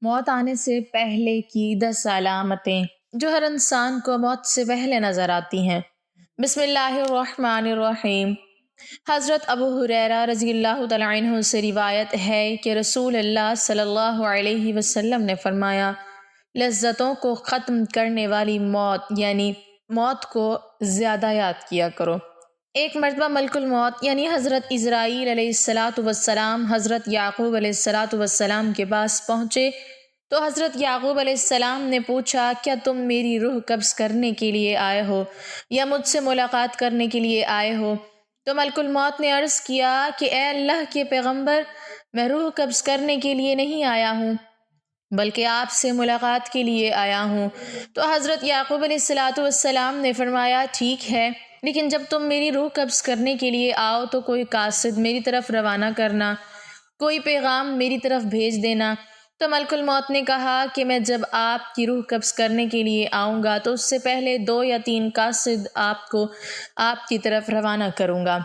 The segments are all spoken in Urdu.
موت آنے سے پہلے کی 10 علامتیں جو ہر انسان کو موت سے پہلے نظر آتی ہیں۔ بسم اللہ الرحمن الرحیم۔ حضرت ابو ہریرہ رضی اللہ تعالیٰ عنہ سے روایت ہے کہ رسول اللہ صلی اللہ علیہ وسلم نے فرمایا، لذتوں کو ختم کرنے والی موت یعنی موت کو زیادہ یاد کیا کرو۔ ایک مرتبہ ملک الموت یعنی حضرت عزرائیل علیہ السلام حضرت یعقوب علیہ السلام کے پاس پہنچے تو حضرت یعقوب علیہ السلام نے پوچھا، کیا تم میری روح قبض کرنے کے لیے آئے ہو یا مجھ سے ملاقات کرنے کے لیے آئے ہو؟ تو ملک الموت نے عرض کیا کہ اے اللہ کے پیغمبر، میں روح قبض کرنے کے لیے نہیں آیا ہوں بلکہ آپ سے ملاقات کے لیے آیا ہوں۔ تو حضرت یعقوب علیہ السلام نے فرمایا، ٹھیک ہے، لیکن جب تم میری روح قبض کرنے کے لیے آؤ تو کوئی قاصد میری طرف روانہ کرنا، کوئی پیغام میری طرف بھیج دینا۔ تو ملک الموت نے کہا کہ میں جب آپ کی روح قبض کرنے کے لیے آؤں گا تو اس سے پہلے 2 یا 3 قاصد آپ کو آپ کی طرف روانہ کروں گا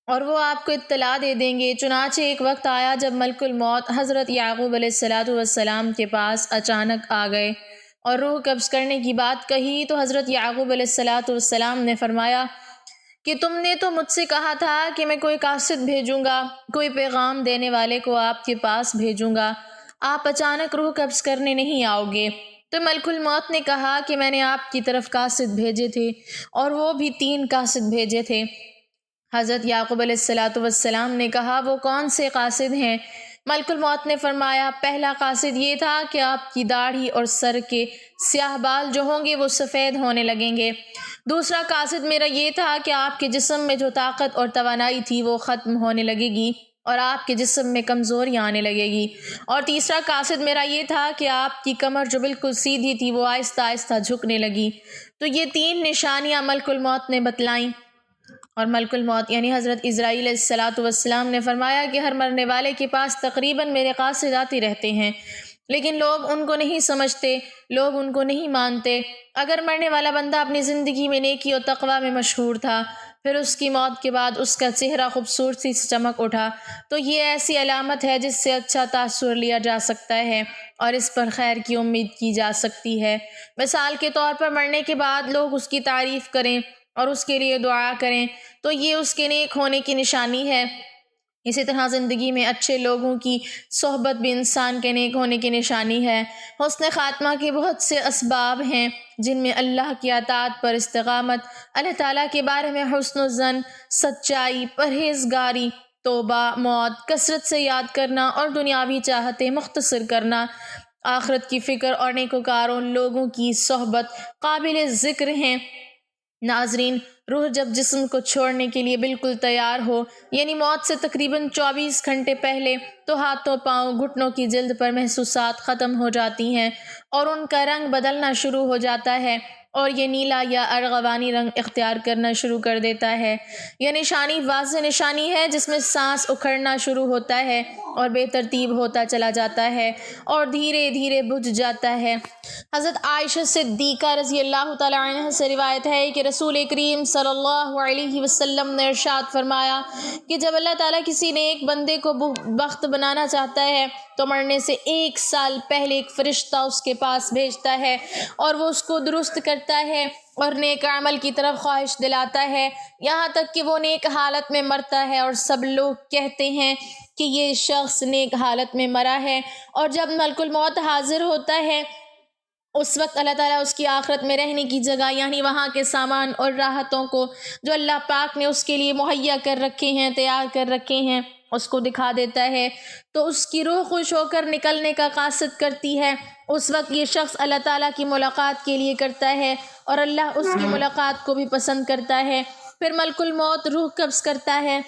اور وہ آپ کو اطلاع دے دیں گے۔ چنانچہ ایک وقت آیا جب ملک الموت حضرت یعقوب علیہ السلام کے پاس اچانک آ گئے اور روح قبض کرنے کی بات کہی تو حضرت یعقوب علیہ السلام نے فرمایا کہ تم نے تو مجھ سے کہا تھا کہ میں کوئی قاصد بھیجوں گا، کوئی پیغام دینے والے کو آپ کے پاس بھیجوں گا، آپ اچانک روح قبض کرنے نہیں آؤ گے۔ تو ملک الموت نے کہا کہ میں نے آپ کی طرف قاصد بھیجے تھے اور وہ بھی 3 قاصد بھیجے تھے۔ حضرت یعقوب علیہ السلام نے کہا، وہ کون سے قاصد ہیں؟ ملک الموت نے فرمایا، پہلا قاصد یہ تھا کہ آپ کی داڑھی اور سر کے سیاہ بال جو ہوں گے وہ سفید ہونے لگیں گے۔ دوسرا قاصد میرا یہ تھا کہ آپ کے جسم میں جو طاقت اور توانائی تھی وہ ختم ہونے لگے گی اور آپ کے جسم میں کمزوری آنے لگے گی۔ اور تیسرا قاصد میرا یہ تھا کہ آپ کی کمر جو بالکل سیدھی تھی وہ آہستہ آہستہ جھکنے لگی۔ تو یہ 3 نشانیاں ملک الموت نے بتلائیں اور ملک الموت یعنی حضرت عزرائیل علیہ السلام نے فرمایا کہ ہر مرنے والے کے پاس تقریباً میرے قاصد آتے رہتے ہیں، لیکن لوگ ان کو نہیں سمجھتے، لوگ ان کو نہیں مانتے۔ اگر مرنے والا بندہ اپنی زندگی میں نیکی اور تقویٰ میں مشہور تھا، پھر اس کی موت کے بعد اس کا چہرہ خوبصورتی سے چمک اٹھا، تو یہ ایسی علامت ہے جس سے اچھا تاثر لیا جا سکتا ہے اور اس پر خیر کی امید کی جا سکتی ہے۔ مثال کے طور پر مرنے کے بعد لوگ اس کی تعریف کریں اور اس کے لیے دعا کریں تو یہ اس کے نیک ہونے کی نشانی ہے۔ اسی طرح زندگی میں اچھے لوگوں کی صحبت بھی انسان کے نیک ہونے کی نشانی ہے۔ حسن خاتمہ کے بہت سے اسباب ہیں جن میں اللہ کی اطاعت پر استقامت، اللہ تعالیٰ کے بارے میں حسن الظن، سچائی، پرہیزگاری، توبہ، موت، کثرت سے یاد کرنا اور دنیاوی چاہتیں مختصر کرنا، آخرت کی فکر اور نیکوکاروں لوگوں کی صحبت قابل ذکر ہیں۔ ناظرین، روح جب جسم کو چھوڑنے کے لیے بالکل تیار ہو یعنی موت سے تقریباً 24 گھنٹے پہلے، تو ہاتھوں، پاؤں، گھٹنوں کی جلد پر محسوسات ختم ہو جاتی ہیں اور ان کا رنگ بدلنا شروع ہو جاتا ہے اور یہ نیلا یا ارغوانی رنگ اختیار کرنا شروع کر دیتا ہے۔ یہ نشانی واضح نشانی ہے جس میں سانس اکھڑنا شروع ہوتا ہے اور بے ترتیب ہوتا چلا جاتا ہے اور دھیرے دھیرے بجھ جاتا ہے۔ حضرت عائشہ صدیقہ رضی اللہ تعالیٰ عنہ سے روایت ہے کہ رسول کریم صلی اللہ علیہ وسلم نے ارشاد فرمایا کہ جب اللہ تعالیٰ کسی نیک بندے کو بخت بنانا چاہتا ہے تو مرنے سے 1 سال پہلے ایک فرشتہ اس کے پاس بھیجتا ہے اور وہ اس کو درست کرتا ہے اور نیک عمل کی طرف خواہش دلاتا ہے، یہاں تک کہ وہ نیک حالت میں مرتا ہے اور سب لوگ کہتے ہیں کہ یہ شخص نیک حالت میں مرا ہے۔ اور جب ملک الموت حاضر ہوتا ہے اس وقت اللہ تعالیٰ اس کی آخرت میں رہنے کی جگہ یعنی وہاں کے سامان اور راحتوں کو جو اللہ پاک نے اس کے لیے مہیا کر رکھے ہیں، تیار کر رکھے ہیں، اس کو دکھا دیتا ہے تو اس کی روح خوش ہو کر نکلنے کا قاصد کرتی ہے۔ اس وقت یہ شخص اللہ تعالیٰ کی ملاقات کے لیے کرتا ہے اور اللہ اس کی ملاقات کو بھی پسند کرتا ہے۔ پھر ملک الموت روح قبض کرتا ہے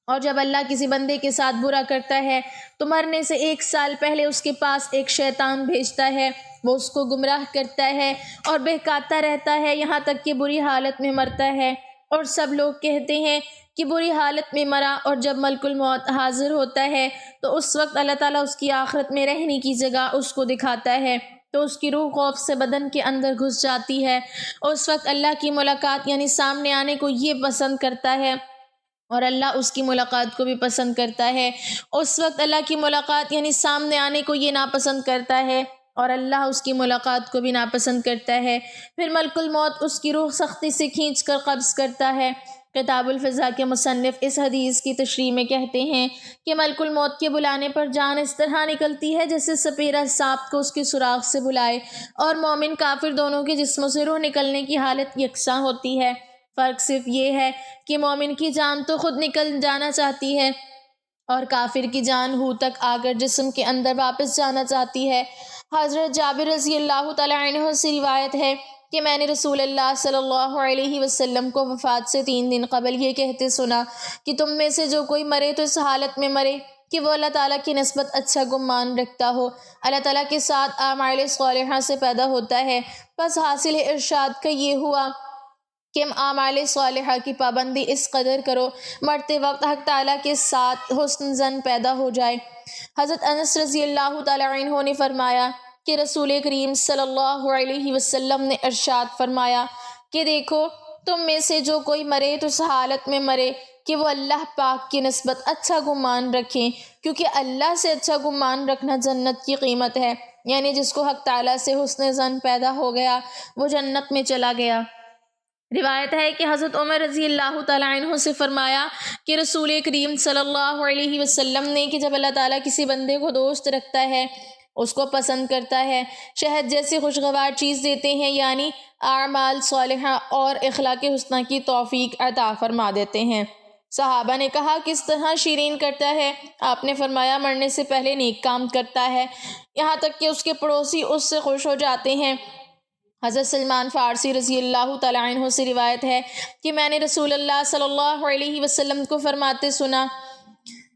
اور جب اللہ کسی بندے کے ساتھ برا کرتا ہے تو مرنے سے 1 سال پہلے اس کے پاس ایک شیطان بھیجتا ہے، وہ اس کو گمراہ کرتا ہے اور بہکاتا رہتا ہے یہاں تک کہ بری حالت میں مرتا ہے اور سب لوگ کہتے ہیں کہ بری حالت میں مرا۔ اور جب ملک الموت حاضر ہوتا ہے تو اس وقت اللہ تعالیٰ اس کی آخرت میں رہنے کی جگہ اس کو دکھاتا ہے تو اس کی روح خوف سے بدن کے اندر گھس جاتی ہے اور اس وقت اللہ کی ملاقات یعنی سامنے آنے کو یہ پسند کرتا ہے اور اللہ اس کی ملاقات کو بھی پسند کرتا ہے۔ اس وقت اللہ کی ملاقات یعنی سامنے آنے کو یہ ناپسند کرتا ہے اور اللہ اس کی ملاقات کو بھی ناپسند کرتا ہے۔ پھر ملک الموت اس کی روح سختی سے کھینچ کر قبض کرتا ہے۔ کتاب الفضا کے مصنف اس حدیث کی تشریح میں کہتے ہیں کہ ملک الموت کے بلانے پر جان اس طرح نکلتی ہے جیسے سپیرا سانپ کو اس کے سوراخ سے بلائے، اور مومن کافر دونوں کے جسموں سے روح نکلنے کی حالت یکساں ہوتی ہے۔ فرق صرف یہ ہے کہ مومن کی جان تو خود نکل جانا چاہتی ہے اور کافر کی جان ہو تک آ کر جسم کے اندر واپس جانا چاہتی ہے۔ حضرت جابر رضی اللہ تعالیٰ عنہ سے روایت ہے کہ میں نے رسول اللہ صلی اللہ علیہ وسلم کو وفات سے 3 دن قبل یہ کہتے سنا کہ تم میں سے جو کوئی مرے تو اس حالت میں مرے کہ وہ اللہ تعالیٰ کی نسبت اچھا گمان رکھتا ہو، اللہ تعالیٰ کے ساتھ اعمال صالحہ سے پیدا ہوتا ہے۔ بس حاصل ارشاد کا یہ ہوا کہ اعمال صالحہ کی پابندی اس قدر کرو مرتے وقت حق تعالیٰ کے ساتھ حسن ظن پیدا ہو جائے۔ حضرت انس رضی اللہ تعالیٰ عنہ نے فرمایا کہ رسول کریم صلی اللہ علیہ وسلم نے ارشاد فرمایا کہ دیکھو تم میں سے جو کوئی مرے تو اس حالت میں مرے کہ وہ اللہ پاک کی نسبت اچھا گمان رکھیں، کیونکہ اللہ سے اچھا گمان رکھنا جنت کی قیمت ہے، یعنی جس کو حق تعالیٰ سے حسن ظن پیدا ہو گیا وہ جنت میں چلا گیا۔ روایت ہے کہ حضرت عمر رضی اللہ تعالیٰ عنہ سے فرمایا کہ رسول کریم صلی اللہ علیہ وسلم نے کہ جب اللہ تعالیٰ کسی بندے کو دوست رکھتا ہے، اس کو پسند کرتا ہے، شہد جیسی خوشگوار چیز دیتے ہیں، یعنی اعمال صالحہ اور اخلاق حسنہ کی توفیق عطا فرما دیتے ہیں۔ صحابہ نے کہا کس طرح شیرین کرتا ہے؟ آپ نے فرمایا مرنے سے پہلے نیک کام کرتا ہے، یہاں تک کہ اس کے پڑوسی اس سے خوش ہو جاتے ہیں۔ حضرت سلمان فارسی رضی اللہ تعالیٰ عنہ سے روایت ہے کہ میں نے رسول اللہ صلی اللہ علیہ وسلم کو فرماتے سنا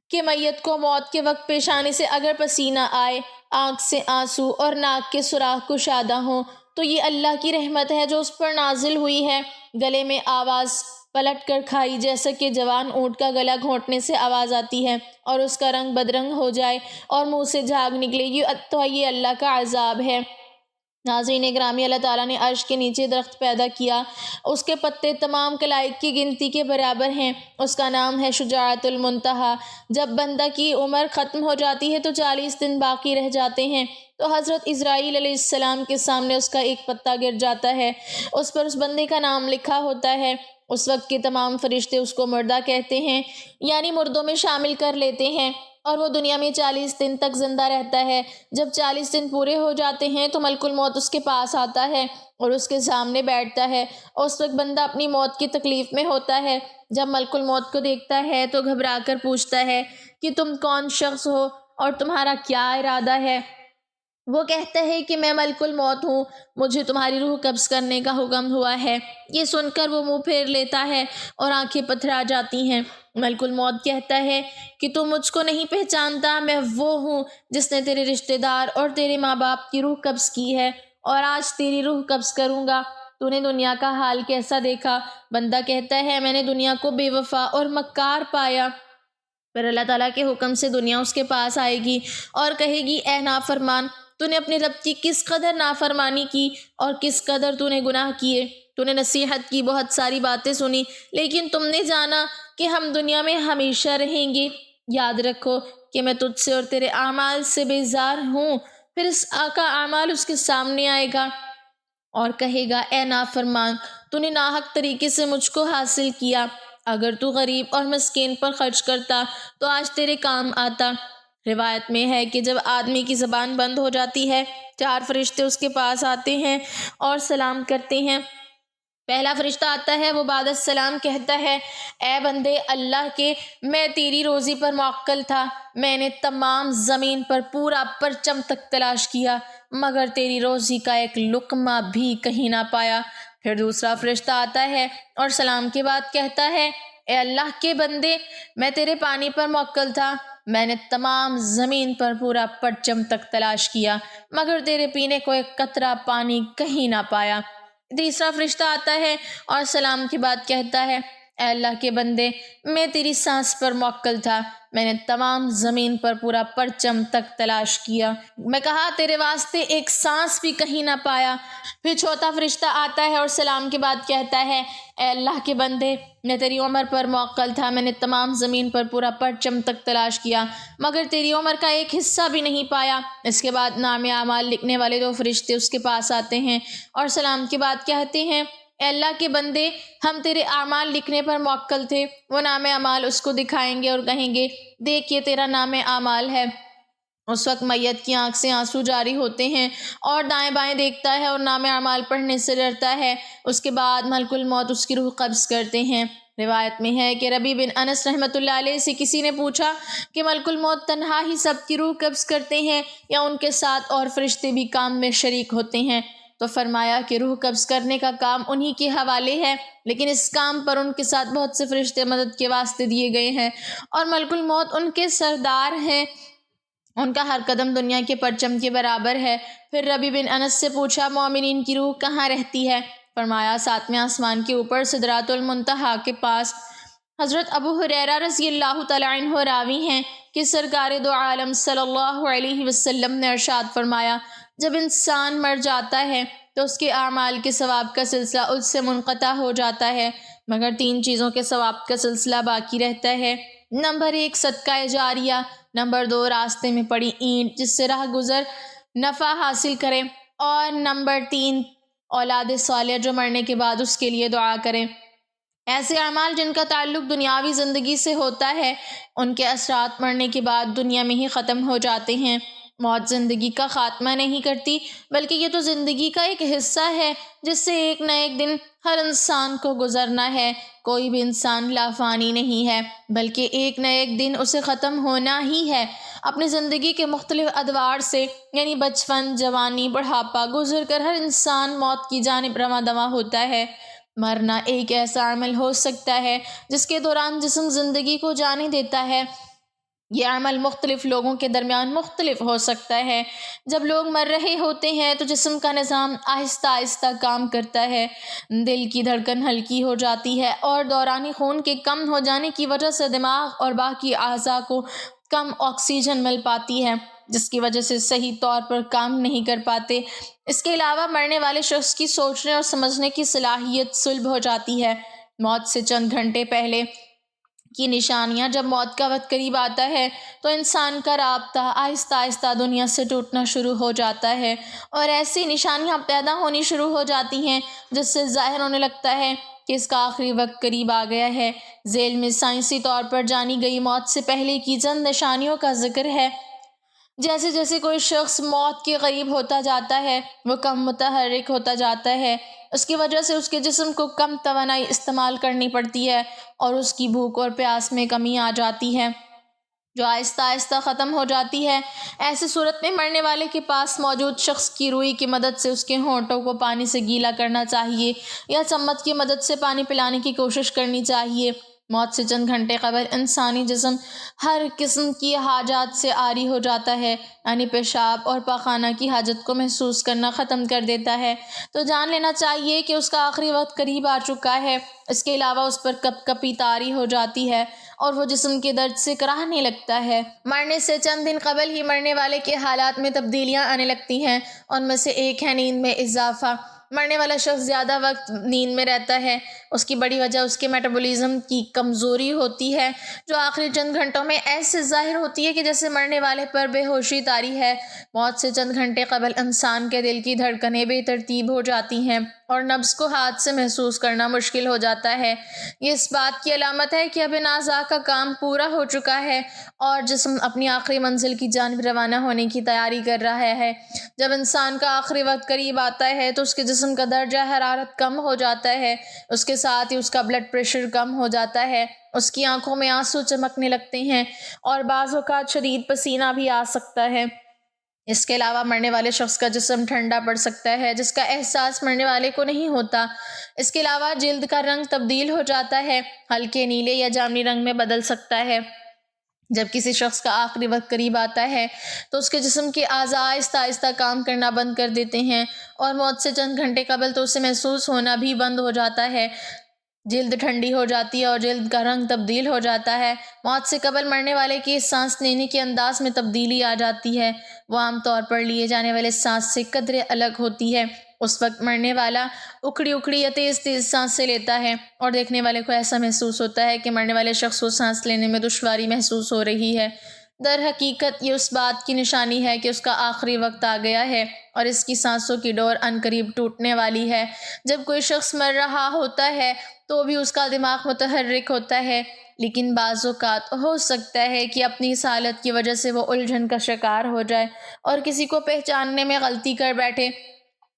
کہ میت کو موت کے وقت پیشانی سے اگر پسینہ آئے، آنکھ سے آنسو اور ناک کے سوراخ کشادہ ہوں تو یہ اللہ کی رحمت ہے جو اس پر نازل ہوئی ہے۔ گلے میں آواز پلٹ کر کھائی جیسا کہ جوان اونٹ کا گلا گھونٹنے سے آواز آتی ہے اور اس کا رنگ بدرنگ ہو جائے اور منہ سے جھاگ نکلے گی تو یہ اللہ کا عذاب ہے۔ ناظرین گرامی، اللہ تعالیٰ نے عرش کے نیچے درخت پیدا کیا، اس کے پتے تمام کلائق کی گنتی کے برابر ہیں، اس کا نام ہے شجاعت المنتہا۔ جب بندہ کی عمر ختم ہو جاتی ہے تو 40 دن باقی رہ جاتے ہیں تو حضرت اسرائیل علیہ السلام کے سامنے اس کا ایک پتا گر جاتا ہے، اس پر اس بندے کا نام لکھا ہوتا ہے۔ اس وقت کے تمام فرشتے اس کو مردہ کہتے ہیں، یعنی مردوں میں شامل کر لیتے ہیں، اور وہ دنیا میں 40 دن تک زندہ رہتا ہے۔ جب 40 دن پورے ہو جاتے ہیں تو ملک الموت اس کے پاس آتا ہے اور اس کے سامنے بیٹھتا ہے۔ اس وقت بندہ اپنی موت کی تکلیف میں ہوتا ہے۔ جب ملک الموت کو دیکھتا ہے تو گھبرا کر پوچھتا ہے کہ تم کون شخص ہو اور تمہارا کیا ارادہ ہے؟ وہ کہتا ہے کہ میں ملک الموت ہوں، مجھے تمہاری روح قبض کرنے کا حکم ہوا ہے۔ یہ سن کر وہ منہ پھیر لیتا ہے اور آنکھیں پتھرا جاتی ہیں۔ ملک الموت کہتا ہے کہ تو مجھ کو نہیں پہچانتا، میں وہ ہوں جس نے تیرے رشتہ دار اور تیرے ماں باپ کی روح قبض کی ہے اور آج تیری روح قبض کروں گا۔ تو نے دنیا کا حال کیسا دیکھا؟ بندہ کہتا ہے میں نے دنیا کو بے وفا اور مکار پایا۔ پھر اللہ تعالیٰ کے حکم سے دنیا اس کے پاس آئے گی اور کہے گی اے نافرمان، تو نے اپنے رب کی کس قدر نافرمانی کی اور کس قدر تو نے گناہ کیے۔ تو نے نصیحت کی، بہت ساری باتیں سنی، لیکن تم نے جانا کہ ہم دنیا میں ہمیشہ رہیں گے۔ یاد رکھو کہ میں تجھ سے اور تیرے اعمال سے بیزار ہوں۔ پھر اس کا اعمال اس کے سامنے آئے گا اور کہے گا اے نافرمان، تو نے ناحق طریقے سے مجھ کو حاصل کیا۔ اگر تو غریب اور مسکین پر خرچ کرتا تو آج تیرے کام آتا۔ روایت میں ہے کہ جب آدمی کی زبان بند ہو جاتی ہے 4 فرشتے اس کے پاس آتے ہیں اور سلام کرتے ہیں۔ پہلا فرشتہ آتا ہے، وہ بعد السلام کہتا ہے اے بندے اللہ کے، میں تیری روزی پر موکل تھا، میں نے تمام زمین پر پورا پرچم تک تلاش کیا مگر تیری روزی کا ایک لقمہ بھی کہیں نہ پایا۔ پھر دوسرا فرشتہ آتا ہے اور سلام کے بعد کہتا ہے اے اللہ کے بندے، میں تیرے پانی پر موکل تھا، میں نے تمام زمین پر پورا پرچم تک تلاش کیا مگر تیرے پینے کو ایک قطرہ پانی کہیں نہ پایا۔ تیسرا فرشتہ آتا ہے اور سلام کے بعد کہتا ہے اے اللہ کے بندے، میں تیری سانس پر موکل تھا، میں نے تمام زمین پر پورا پرچم تک تلاش کیا، میں کہا تیرے واسطے ایک سانس بھی کہیں نہ پایا۔ پھر چوتھا فرشتہ آتا ہے اور سلام کے بعد کہتا ہے، اے اللہ کے بندے، میں تیری عمر پر موکل تھا، میں نے تمام زمین پر پورا پرچم تک تلاش کیا مگر تیری عمر کا ایک حصہ بھی نہیں پایا۔ اس کے بعد نام اعمال لکھنے والے 2 فرشتے اس کے پاس آتے ہیں اور سلام کے بعد کہتے ہیں، اے اللہ کے بندے، ہم تیرے اعمال لکھنے پر موکل تھے۔ وہ نام اعمال اس کو دکھائیں گے اور کہیں گے، دیکھ یہ تیرا نام اعمال ہے۔ اس وقت میت کی آنکھ سے آنسو جاری ہوتے ہیں اور دائیں بائیں دیکھتا ہے اور نام اعمال پڑھنے سے ڈرتا ہے۔ اس کے بعد ملک الموت اس کی روح قبض کرتے ہیں۔ روایت میں ہے کہ ربیع بن انس رحمۃ اللہ علیہ سے کسی نے پوچھا کہ ملک الموت تنہا ہی سب کی روح قبض کرتے ہیں یا ان کے ساتھ اور فرشتے بھی کام میں شریک ہوتے ہیں؟ تو فرمایا کہ روح قبض کرنے کا کام انہی کے حوالے ہے، لیکن اس کام پر ان کے ساتھ بہت سے فرشتے مدد کے واسطے دیے گئے ہیں اور ملک الموت ان کے سردار ہیں، ان کا ہر قدم دنیا کے پرچم کے برابر ہے۔ پھر ربیع بن انس سے پوچھا، مومنین کی روح کہاں رہتی ہے؟ فرمایا 7ویں آسمان کے اوپر سدرۃ المنتہا کے پاس۔ حضرت ابو ہریرہ رضی اللہ تعالیٰ عنہ راوی ہیں کہ سرکار دو عالم صلی اللہ علیہ وسلم نے ارشاد فرمایا، جب انسان مر جاتا ہے تو اس کے اعمال کے ثواب کا سلسلہ اس سے منقطع ہو جاتا ہے مگر 3 چیزوں کے ثواب کا سلسلہ باقی رہتا ہے۔ نمبر 1 صدقہ جاریہ، نمبر 2 راستے میں پڑی اینٹ جس سے راہ گزر نفع حاصل کرے، اور نمبر 3 اولاد صالح جو مرنے کے بعد اس کے لیے دعا کرے۔ ایسے اعمال جن کا تعلق دنیاوی زندگی سے ہوتا ہے، ان کے اثرات مرنے کے بعد دنیا میں ہی ختم ہو جاتے ہیں۔ موت زندگی کا خاتمہ نہیں کرتی، بلکہ یہ تو زندگی کا ایک حصہ ہے جس سے ایک نہ ایک دن ہر انسان کو گزرنا ہے۔ کوئی بھی انسان لافانی نہیں ہے، بلکہ ایک نہ ایک دن اسے ختم ہونا ہی ہے۔ اپنی زندگی کے مختلف ادوار سے یعنی بچپن، جوانی، بڑھاپا گزر کر ہر انسان موت کی جانب رواں دواں ہوتا ہے۔ مرنا ایک ایسا عمل ہو سکتا ہے جس کے دوران جسم زندگی کو جانے دیتا ہے۔ یہ عمل مختلف لوگوں کے درمیان مختلف ہو سکتا ہے۔ جب لوگ مر رہے ہوتے ہیں تو جسم کا نظام آہستہ آہستہ کام کرتا ہے، دل کی دھڑکن ہلکی ہو جاتی ہے اور دوران خون کے کم ہو جانے کی وجہ سے دماغ اور باقی اعضاء کو کم آکسیجن مل پاتی ہے، جس کی وجہ سے صحیح طور پر کام نہیں کر پاتے۔ اس کے علاوہ مرنے والے شخص کی سوچنے اور سمجھنے کی صلاحیت سلب ہو جاتی ہے۔ موت سے چند گھنٹے پہلے کی نشانیاں، جب موت کا وقت قریب آتا ہے تو انسان کا رابطہ آہستہ آہستہ دنیا سے ٹوٹنا شروع ہو جاتا ہے اور ایسی نشانیاں پیدا ہونی شروع ہو جاتی ہیں جس سے ظاہر ہونے لگتا ہے کہ اس کا آخری وقت قریب آ گیا ہے۔ ذیل میں سائنسی طور پر جانی گئی موت سے پہلے کی چند نشانیوں کا ذکر ہے۔ جیسے جیسے کوئی شخص موت کے قریب ہوتا جاتا ہے وہ کم متحرک ہوتا جاتا ہے، اس کی وجہ سے اس کے جسم کو کم توانائی استعمال کرنی پڑتی ہے اور اس کی بھوک اور پیاس میں کمی آ جاتی ہے جو آہستہ آہستہ ختم ہو جاتی ہے۔ ایسی صورت میں مرنے والے کے پاس موجود شخص کی روئی کی مدد سے اس کے ہونٹوں کو پانی سے گیلا کرنا چاہیے یا چمچ کی مدد سے پانی پلانے کی کوشش کرنی چاہیے۔ موت سے چند گھنٹے قبل انسانی جسم ہر قسم کی حاجات سے عاری ہو جاتا ہے، یعنی پیشاب اور پاخانہ کی حاجت کو محسوس کرنا ختم کر دیتا ہے، تو جان لینا چاہیے کہ اس کا آخری وقت قریب آ چکا ہے۔ اس کے علاوہ اس پر کپ کپی طاری ہو جاتی ہے اور وہ جسم کے درد سے کراہنے لگتا ہے۔ مرنے سے چند دن قبل ہی مرنے والے کے حالات میں تبدیلیاں آنے لگتی ہیں، ان میں سے ایک ہے نیند میں اضافہ۔ مرنے والا شخص زیادہ وقت نیند میں رہتا ہے، اس کی بڑی وجہ اس کے میٹابولزم کی کمزوری ہوتی ہے جو آخری چند گھنٹوں میں ایسے ظاہر ہوتی ہے کہ جیسے مرنے والے پر بے ہوشی طاری ہے۔ موت سے چند گھنٹے قبل انسان کے دل کی دھڑکنیں بے ترتیب ہو جاتی ہیں اور نبض کو ہاتھ سے محسوس کرنا مشکل ہو جاتا ہے۔ یہ اس بات کی علامت ہے کہ اب ان اعضاء کا کام پورا ہو چکا ہے اور جسم اپنی آخری منزل کی جانب روانہ ہونے کی تیاری کر رہا ہے۔ جب انسان کا آخری وقت قریب آتا ہے تو اس کے جسم کا درجہ حرارت کم ہو جاتا ہے، اس کے ساتھ ہی اس کا بلڈ پریشر کم ہو جاتا ہے، اس کی آنکھوں میں آنسو چمکنے لگتے ہیں اور بعض اوقات شدید پسینہ بھی آ سکتا ہے۔ اس کے علاوہ مرنے والے شخص کا جسم ٹھنڈا پڑ سکتا ہے جس کا احساس مرنے والے کو نہیں ہوتا۔ اس کے علاوہ جلد کا رنگ تبدیل ہو جاتا ہے، ہلکے نیلے یا جامنی رنگ میں بدل سکتا ہے۔ جب کسی شخص کا آخری وقت قریب آتا ہے تو اس کے جسم کے اعضاء آہستہ آہستہ کام کرنا بند کر دیتے ہیں اور موت سے چند گھنٹے قبل تو اسے محسوس ہونا بھی بند ہو جاتا ہے۔ جلد ٹھنڈی ہو جاتی ہے اور جلد کا رنگ تبدیل ہو جاتا ہے۔ موت سے قبل مرنے والے کی سانس لینے کے انداز میں تبدیلی آ جاتی ہے۔ وہ عام طور پر لیے جانے والے سانس سے قدرے الگ ہوتی ہے۔ اس وقت مرنے والا اکھڑی اکھڑی یا تیز تیز سانسیں لیتا ہے اور دیکھنے والے کو ایسا محسوس ہوتا ہے کہ مرنے والے شخص کو سانس لینے میں دشواری محسوس ہو رہی ہے۔ در حقیقت یہ اس بات کی نشانی ہے کہ اس کا آخری وقت آ گیا ہے اور اس کی سانسوں کی ڈور عنقریب ٹوٹنے والی ہے۔ جب کوئی شخص مر رہا ہوتا ہے تو بھی اس کا دماغ متحرک ہوتا ہے، لیکن بعض اوقات ہو سکتا ہے کہ اپنی اس حالت کی وجہ سے وہ الجھن کا شکار ہو جائے اور کسی کو پہچاننے میں غلطی کر بیٹھے،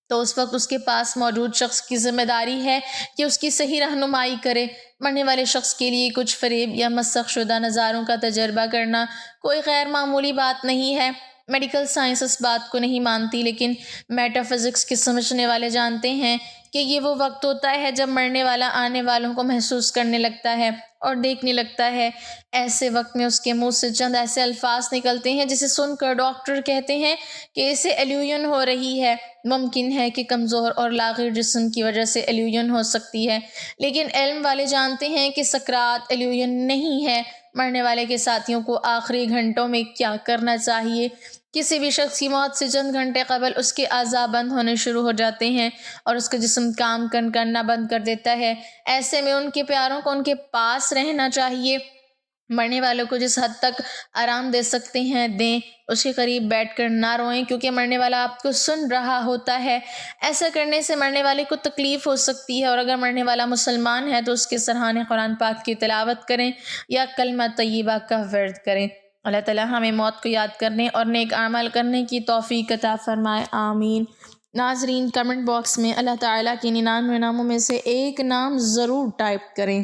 تو اس وقت اس کے پاس موجود شخص کی ذمہ داری ہے کہ اس کی صحیح رہنمائی کرے۔ مرنے والے شخص کے لیے کچھ فریب یا مسخ شدہ نظاروں کا تجربہ کرنا کوئی غیر معمولی بات نہیں ہے۔ میڈیکل سائنس اس بات کو نہیں مانتی، لیکن میٹا فزکس کے سمجھنے والے جانتے ہیں کہ یہ وہ وقت ہوتا ہے جب مرنے والا آنے والوں کو محسوس کرنے لگتا ہے اور دیکھنے لگتا ہے۔ ایسے وقت میں اس کے منہ سے چند ایسے الفاظ نکلتے ہیں جسے سن کر ڈاکٹر کہتے ہیں کہ اسے ایلیوژن ہو رہی ہے۔ ممکن ہے کہ کمزور اور لاغر جسم کی وجہ سے ایلیوژن ہو سکتی ہے، لیکن علم والے جانتے ہیں کہ سکرات ایلیوژن نہیں ہے۔ مرنے والے کے ساتھیوں کو آخری گھنٹوں میں کیا کرنا چاہیے؟ کسی بھی شخص کی موت سے چند گھنٹے قبل اس کے اعضاء بند ہونے شروع ہو جاتے ہیں اور اس کا جسم کام کرنا بند کر دیتا ہے۔ ایسے میں ان کے پیاروں کو ان کے پاس رہنا چاہیے۔ مرنے والوں کو جس حد تک آرام دے سکتے ہیں دیں، اس کے قریب بیٹھ کر نہ روئیں کیونکہ مرنے والا آپ کو سن رہا ہوتا ہے۔ ایسا کرنے سے مرنے والے کو تکلیف ہو سکتی ہے، اور اگر مرنے والا مسلمان ہے تو اس کے سرحانے قرآن پاک کی تلاوت کریں یا کلمہ طیبہ کا ورد کریں۔ اللہ تعالیٰ ہمیں موت کو یاد کرنے اور نیک اعمال کرنے کی توفیق عطا فرمائے، آمین۔ ناظرین، کمنٹ باکس میں اللہ تعالیٰ کے 99 ناموں میں سے ایک نام ضرور ٹائپ کریں۔